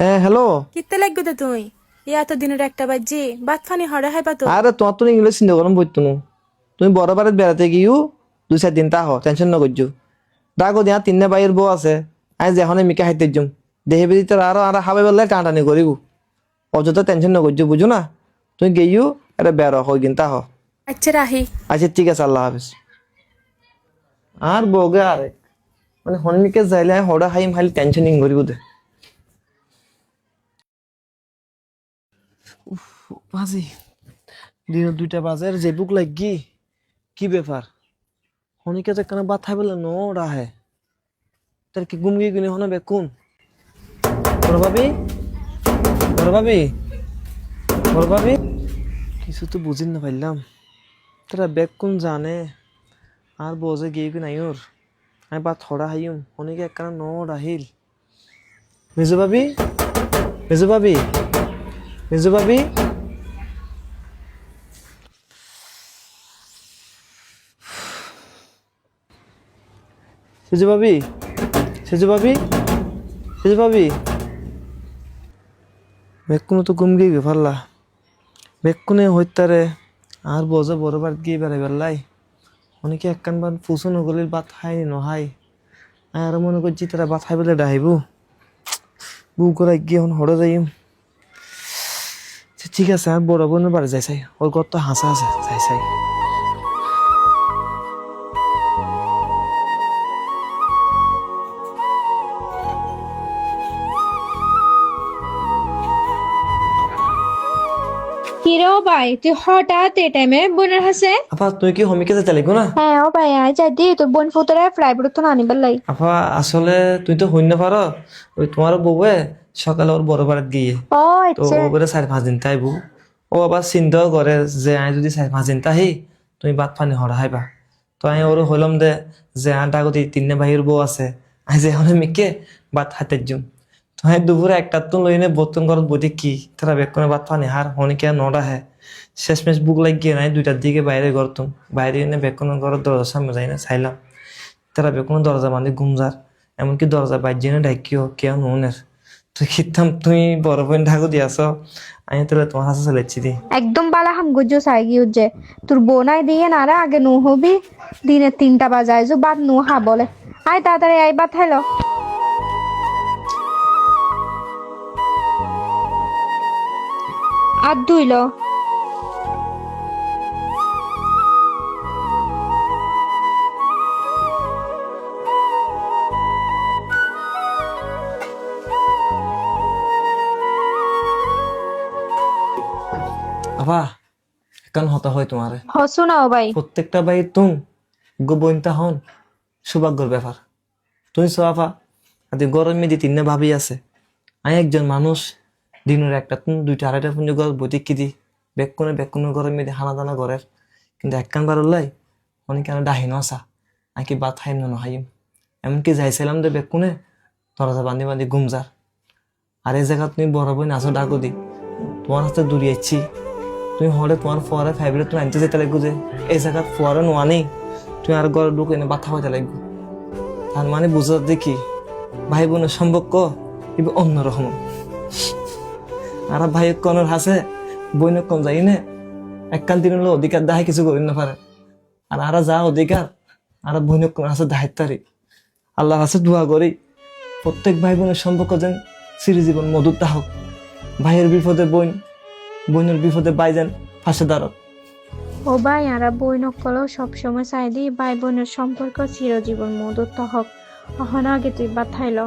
হ্যাঁ হ্যালো। কিত্তে লাগবে তো তুই ইয়া তো দিনের একটা বাজে বাত ফানি হড়া হাইবা তো। আরে তোমার তো ইংলিশ চিন্তা করুন বইতো না। তুমি বড় বাড়িতে বেড়াতে গিয়েও 2-4 দিন তাহ টেনশন না করছো। ডাকো দিয়া 3 ভাইয়ের বউ আছে। আজ যখন মিকে হাইতে যাম দেহে বেদি তোর আরো আর হাবে বেলায় টানাটানি করিব। অযথা টেনশন না করছো বুঝো না। তুমি গিয়েও এটা বেড়ো হই কিন্তু তাহ। আচ্ছা রাহি। আচ্ছা ঠিক আছে, আল্লাহ হাফিজ। আর বউগে আরে মানে হনমিকে যাইলে হড়া হাইম খালি টেনশনিং করিব দে। বাজি দিন 2টা বাজে যে বুক লাগি কি ব্যাপার? হনিকে যে কেন বাদ খাই বলে নো রাহে তার কি গুম গিয়ে গিয়ে হনে বেকুন বড় ভাবি, বড় ভাবি, বড় ভাবি, কিছু তো বুঝিন না পাইলাম। তারা বেকুন জানে আর বোঝে গিয়ে কি নাই ওর। আমি বা থোড়া হাইম হনিকে একখানা নো রাহিল। মেজু ভাবি, মেজু ভাবি, মেজু ভাবি, সেজু ভাবি, সেজু ভাবি, সেজু ভাবি, বেকুনো তো গুম গিয়ে পারলা। বেকুনে হইতারে আর বোঝে বড় বার গিয়ে বেড়াই বেড়লাই অনেকে একখান বাদ ফুসুন গলির বাত খাই নহাই। আর মনে করছি তারা বাত খাই বলে ডাইব বউ করে গিয়ে এখন হড়ে যাইম। ঠিক আছে আর বড় বোনের বাড়ি যাই চাই ওর ঘর তো হাসা আছে যাই চাই। কিরে ও ভাই তুই হঠাৎ এই টাইমে বোনের হাসে? আপা তুই কি হমিকে যেতে লাগবো না? হ্যাঁ ও ভাই আয় যা দি তোর বোন ফুতরে ফ্লাইবোর্ড তো আনিবার লাই। আপা আসলে তুই তো হইন না পারো। ওই তোমার বউয়ে সকালে ওর বড় বাড়িতে গিয়ে ও তো আচ্ছা। ও করে 4-5 দিন তাইবো। ও আবার চিন্তাও করে যে আমি যদি 4-5 দিন তাহি তুমি বাদ পানি হরা হাইবা। তো আমি ওর হইলাম দে যে আর ডাগতি 3 ভাইয়ের বউ আছে আজ এখন মিকে বাদ হাতে জুম। তো আমি দুপুরে একটা তো লইনে বোতন ঘরত বইতে কি তারা বেকনে বাদ পানি হার হনিকে নড়া হে। শেষমেশ বুক লাগিয়ে নাই 2টার দিকে বাইরে গড়তুম বাইরে এনে বেকনের ঘরের দরজার সামনে যাই না চাইলাম তারা বেকনের দরজা বান্ধে ঘুমজার এমনকি দরজা বাইর না ডাকিও কেউ নুনের। তুই খিতাম তুই বড় বোন ঢাকু দিয়াছ আমি তাহলে তোমার হাসা চলেছি দি। একদম বালা হাম গুজো সাইগি উজ্জে তোর বোনাই দিয়ে না রে আগে নু হবি দিনে 3টা বাজায় যে বাদ নু হা বলে আয় তাড়াতাড়ি আই বাদ হেলো আর ধুইলো। আপা কেন হতা হয় তোমারে হসু না ও ভাই। প্রত্যেকটা ভাই তুম গোবইনতা হন সৌভাগ্যর ব্যাপার। তুই সো আপা আদি গরম মেদি 3 ভাবি আছে আমি একজন মানুষ দিনের একটা তুম 2টা 2.5টা পুঞ্জ গর বইতে কি দি বেকুনে গরম মেদি হানা দানা ঘরের কিন্তু একখান বার লাই অনেক কেন ডাহি নসা আঁকি বাত হাইম না নহাইম এমনকি যাইছিলাম যে বেকুনে দরজা বান্ধি বান্ধি ঘুমজার। আর এই জায়গা তুমি বড় বই নাচো ডাকো দি তোমার হাতে দূরিয়েছি তুমি হলে তোমার ফোয়ারে ফ্যামিলি তুমি আনতে যেতে লাগবো যে এই জায়গা ফোয়ারে নোয়া নেই তুমি আর ঘরে ঢুকে এনে বাথা হইতে লাগবো। তার মানে বুঝা দেখি ভাই বোনের সম্পর্ক কিন্তু অন্যরকম। আর ভাই কনের হাসে বইনে কম যাই নে এককাল দিন হলো অধিকার দাহাই কিছু করি না পারে আর আরা যা অধিকার আর বইনে কোন হাসে দাহাইতারি আল্লাহর হাসে দোয়া করি প্রত্যেক ভাই বোনের সম্পর্ক যেন চিরজীবন মধুরতা হোক। ভাইয়ের বিপদে বোন বোনের বিপদে বাইজান ফাঁসে দাঁড়াও। ও ভাই আরা বই নকলেও সবসময় চাই দি ভাই বোনের সম্পর্ক চিরজীবন মধুর হক অহন আগে তুই বাদ হাইলো।